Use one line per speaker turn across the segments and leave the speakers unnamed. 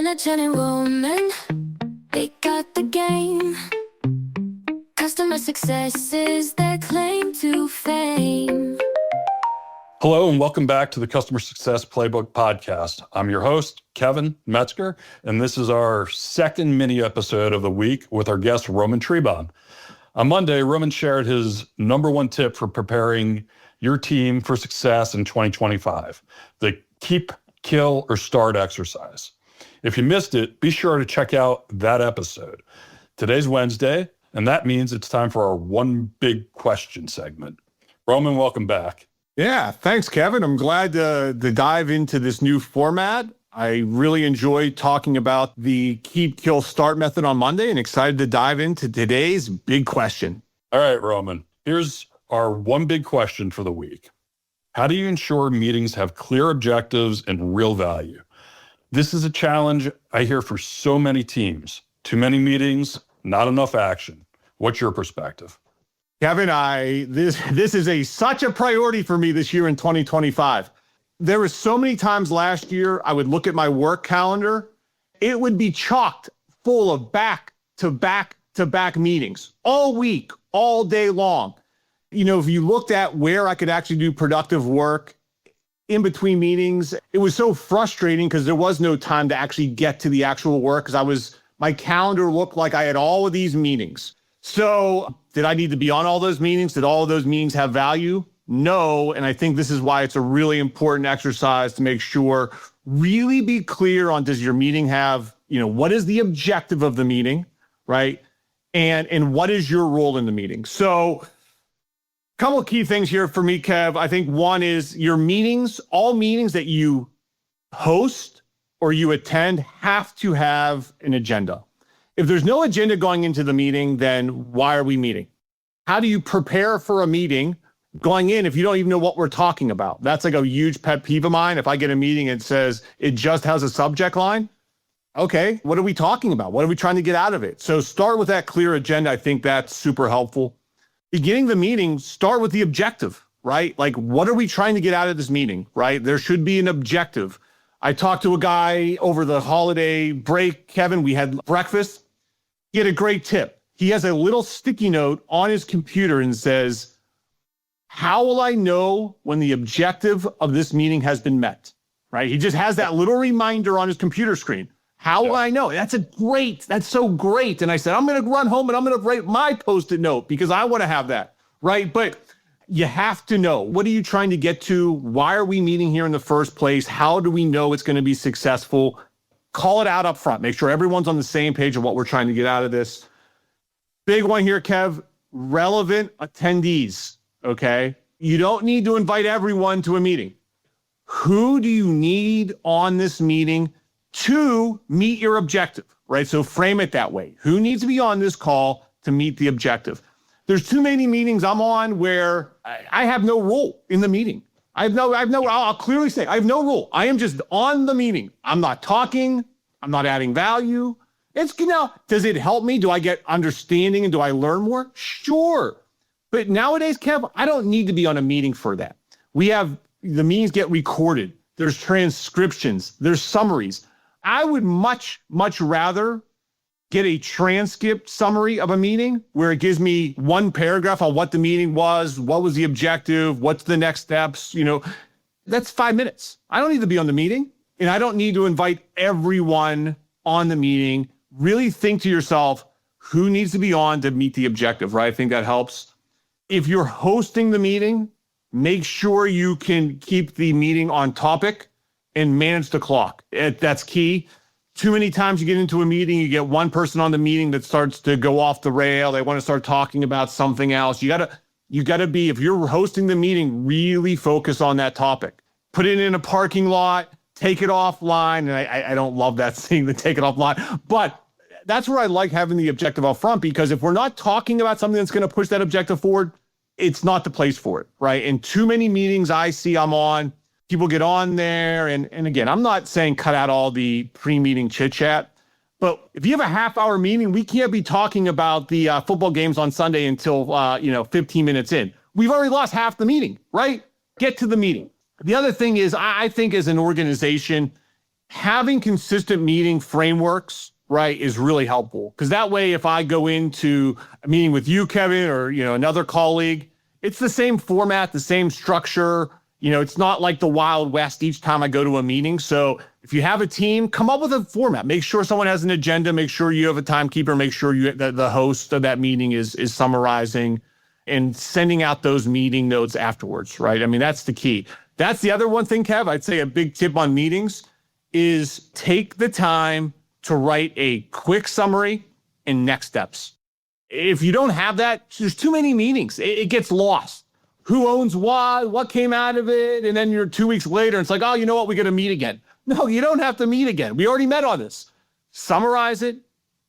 a Jen and Roman, they got the game. Customer success is their claim to fame.
Hello and welcome back to the Customer Success Playbook podcast. I'm your host, Kevin Metzger, and this is our second mini episode of the week with our guest, Roman Trebon. On Monday, Roman shared his number one tip for preparing your team for success in 2025, the keep, kill, or start exercise. If you missed it, be sure to check out that episode. Today's Wednesday, and that means it's time for our one big question segment. Roman, welcome back.
Yeah, thanks, Kevin. I'm glad to dive into this new format. I really enjoyed talking about the keep, kill, start method on Monday and excited to dive into today's big question.
All right, Roman, here's our one big question for the week. How do you ensure meetings have clear objectives and real value? This is a challenge I hear for so many teams. Too many meetings, not enough action. What's your perspective?
Kevin, this is such a priority for me this year in 2025. There were so many times last year I would look at my work calendar. It would be chocked full of back-to-back meetings all week, all day long. You know, if you looked at where I could actually do productive work in between meetings, it was so frustrating because there was no time to actually get to the actual work because my calendar looked like I had all of these meetings. So did I need to be on all those meetings? Did all of those meetings have value? No. And I think this is why it's a really important exercise to make sure, really be clear on, does your meeting have, what is the objective of the meeting, right? And what is your role in the meeting? So a couple of key things here for me, Kev. I think one is your meetings, all meetings that you host or you attend have to have an agenda. If there's no agenda going into the meeting, then why are we meeting? How do you prepare for a meeting going in if you don't even know what we're talking about? That's like a huge pet peeve of mine. If I get a meeting and it says it just has a subject line, okay, what are we talking about? What are we trying to get out of it? So start with that clear agenda. I think that's super helpful. Beginning the meeting, start with the objective, right? Like, what are we trying to get out of this meeting, right? There should be an objective. I talked to a guy over the holiday break, Kevin. We had breakfast. He had a great tip. He has a little sticky note on his computer and says, how will I know when the objective of this meeting has been met, right? He just has that little reminder on his computer screen. How will I know? That's so great. And I said, I'm going to run home and I'm going to write my Post-it note because I want to have that, right? But you have to know, what are you trying to get to? Why are we meeting here in the first place? How do we know it's going to be successful? Call it out up front. Make sure everyone's on the same page of what we're trying to get out of this. Big one here, Kev, relevant attendees, okay? You don't need to invite everyone to a meeting. Who do you need on this meeting to meet your objective, right? So frame it that way. Who needs to be on this call to meet the objective? There's too many meetings I'm on where I have no role in the meeting. I'll clearly say I have no role. I am just on the meeting. I'm not talking. I'm not adding value. Does it help me? Do I get understanding and do I learn more? Sure. But nowadays, Kev, I don't need to be on a meeting for that. The meetings get recorded. There's transcriptions. There's summaries. I would much, much rather get a transcript summary of a meeting where it gives me one paragraph on what the meeting was, what was the objective, what's the next steps, that's 5 minutes. I don't need to be on the meeting, and I don't need to invite everyone on the meeting. Really think to yourself, who needs to be on to meet the objective, right? I think that helps. If you're hosting the meeting, make sure you can keep the meeting on topic and manage the clock. That's key. Too many times you get into a meeting, you get one person on the meeting that starts to go off the rail. They want to start talking about something else. You gotta be, if you're hosting the meeting, really focus on that topic. Put it in a parking lot, take it offline. And I don't love that saying, to take it offline, but that's where I like having the objective up front, because if we're not talking about something that's going to push that objective forward, it's not the place for it, right? In too many meetings I'm on, people get on there. And again, I'm not saying cut out all the pre-meeting chit chat, but if you have a half-hour meeting, we can't be talking about the football games on Sunday until 15 minutes in. We've already lost half the meeting, right? Get to the meeting. The other thing is, I think as an organization, having consistent meeting frameworks, right, is really helpful. Because that way, if I go into a meeting with you, Kevin, or another colleague, it's the same format, the same structure. It's not like the Wild West each time I go to a meeting. So if you have a team, come up with a format. Make sure someone has an agenda. Make sure you have a timekeeper. Make sure that the host of that meeting is summarizing and sending out those meeting notes afterwards, right? I mean, that's the key. That's the other one thing, Kev. I'd say a big tip on meetings is take the time to write a quick summary and next steps. If you don't have that, there's too many meetings. It gets lost. Who owns what came out of it? And then you're 2 weeks later, and it's like, oh, you know what? We got to meet again. No, you don't have to meet again. We already met on this. Summarize it,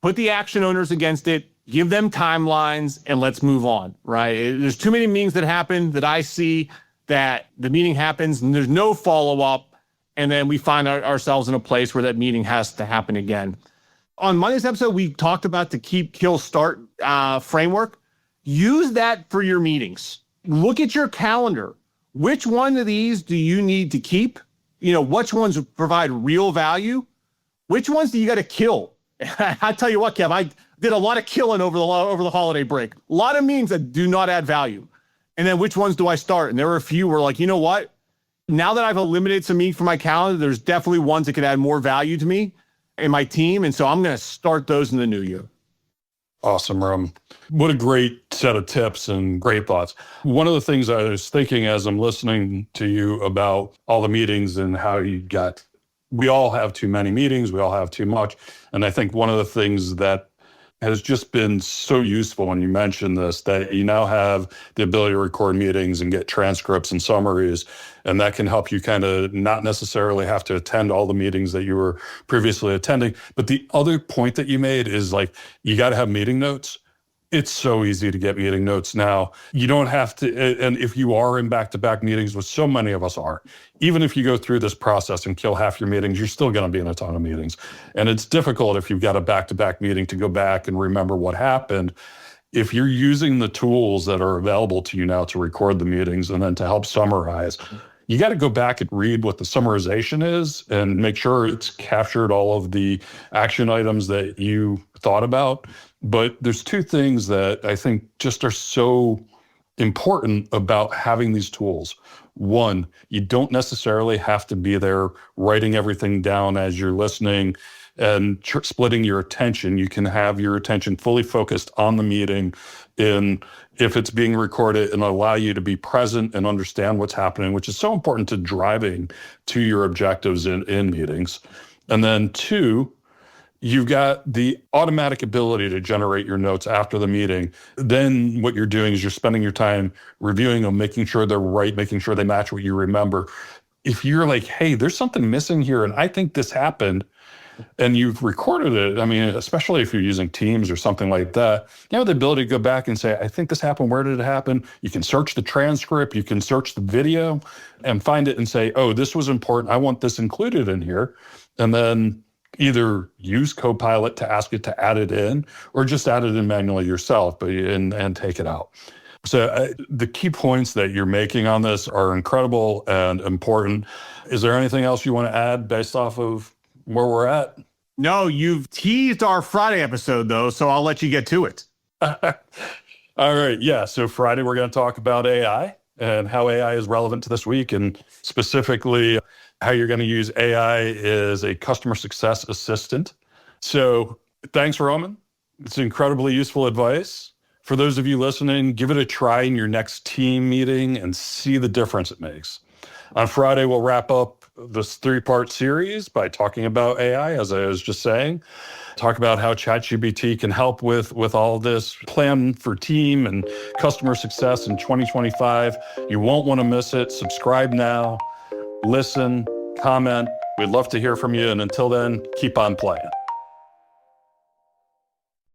put the action owners against it, give them timelines, and let's move on, right? There's too many meetings that happen that I see that the meeting happens and there's no follow-up, and then we find ourselves in a place where that meeting has to happen again. On Monday's episode, we talked about the keep, kill, start framework. Use that for your meetings. Look at your calendar. Which one of these do you need to keep? Which ones provide real value? Which ones do you got to kill? I tell you what, Kev, I did a lot of killing over the holiday break. A lot of meetings that do not add value. And then which ones do I start? And there were a few where like, you know what? Now that I've eliminated some meetings from my calendar, there's definitely ones that could add more value to me and my team. And so I'm going to start those in the new year.
Awesome, Rum. What a great set of tips and great thoughts. One of the things I was thinking as I'm listening to you about all the meetings and how we all have too many meetings, we all have too much. And I think one of the things that has just been so useful when you mentioned this, that you now have the ability to record meetings and get transcripts and summaries, and that can help you kind of not necessarily have to attend all the meetings that you were previously attending. But the other point that you made is like, you got to have meeting notes. It's so easy to get meeting notes now. You don't have to, and if you are in back-to-back meetings, which so many of us are, even if you go through this process and kill half your meetings, you're still going to be in a ton of meetings. And it's difficult if you've got a back-to-back meeting to go back and remember what happened. If you're using the tools that are available to you now to record the meetings and then to help summarize, you got to go back and read what the summarization is and make sure it's captured all of the action items that you thought about. But there's two things that I think just are so important about having these tools. One, you don't necessarily have to be there writing everything down as you're listening and splitting your attention. You can have your attention fully focused on the meeting if it's being recorded, and allow you to be present and understand what's happening, which is so important to driving to your objectives in meetings. And then two, you've got the automatic ability to generate your notes after the meeting. Then what you're doing is you're spending your time reviewing them, making sure they're right, making sure they match what you remember. If you're like, hey, there's something missing here, and I think this happened, and you've recorded it, I mean, especially if you're using Teams or something like that, you have the ability to go back and say, I think this happened. Where did it happen? You can search the transcript, you can search the video and find it and say, oh, this was important. I want this included in here. And then either use Copilot to ask it to add it in, or just add it in manually yourself, and take it out. So the key points that you're making on this are incredible and important. Is there anything else you want to add based off of where we're at?
No, you've teased our Friday episode, though, so I'll let you get to it.
All right. Yeah. So Friday, we're going to talk about AI and how AI is relevant to this week, and specifically how you're going to use AI as a customer success assistant. So thanks, Roman. It's incredibly useful advice. For those of you listening, give it a try in your next team meeting and see the difference it makes. On Friday, we'll wrap up this 3-part series by talking about AI, as I was just saying. Talk about how ChatGPT can help with all this, plan for team and customer success in 2025. You won't want to miss it. Subscribe now, listen, comment. We'd love to hear from you. And until then, keep on playing.